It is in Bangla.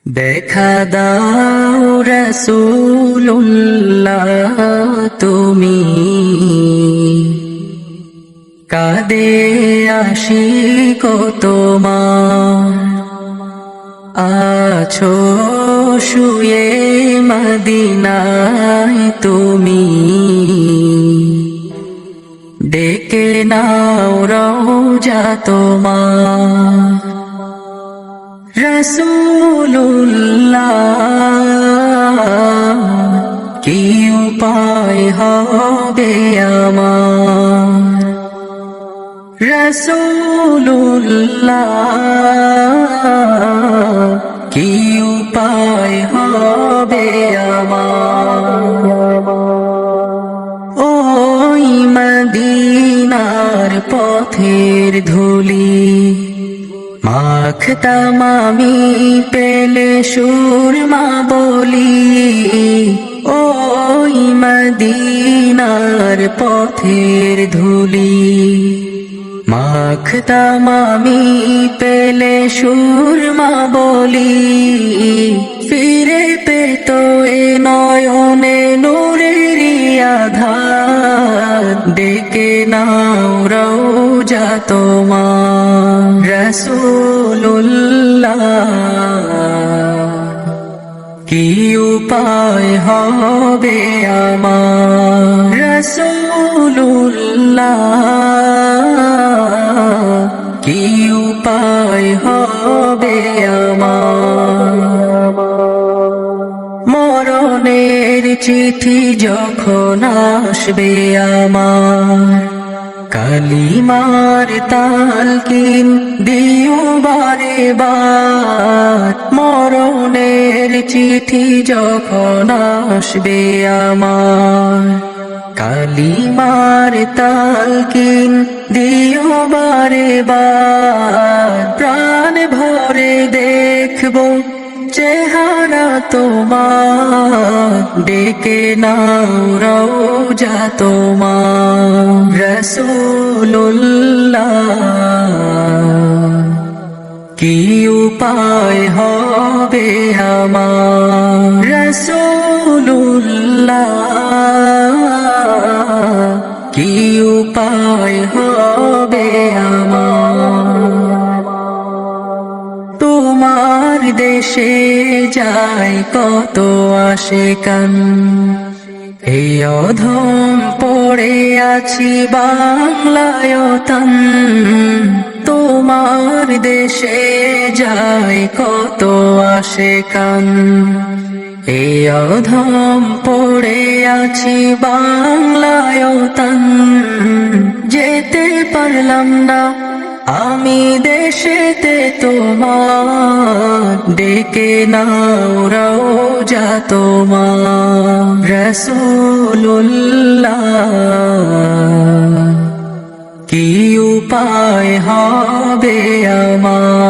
দেখা দাও রাসূলুল্লাহ তুমি কাঁদে আশিক তোমার আছো শুয়ে মদিনায় তুমি ডেকে নাও রওজা তোমার রাসূলুল্লাহ কি উপায় হবে আমার রাসূলুল্লাহ কি উপায় হবে আমার ওই মদিনার পথের ধুলি মাখতাম আমি পেলে সুরমা বলি ওই মদিনার পথের ধুলি মাখতাম আমি পেলে সুরমা বলি ফিরে পেত এ নয়নে নূরের আধার ডেকে নাও রওজা তোমার রাসূলুল্লাহ কি উপায় হবে আমার রাসূলুল্লাহ কি উপায় হবে আমার মরণের চিঠি যখন আসবে আমার কালিমার তালকিন দিও বারে বার মরণের চিঠি যখন আসবে আমার কালিমার তালকিন দিও বারে বার প্রাণ ভরে দেখবো চেহারা তোমার ডেকে নাও রওজা তোমার রাসূলুল্লাহ কি উপায় হবে আমার রাসূলুল্লাহ কি উপায় হবে আমার তোমার দেশে যায় কত আশিকান এই অধম পড়ে আছি বাংলায় তান তোমার দেশে যায় কত আশিকান এই অধম পড়ে আছি বাংলায় তান যেতে পারলাম না আমি দেশেতে তোমার ডেকে নাও রওজা তোমার রাসূলুল্লাহ কি উপায় হবে আমার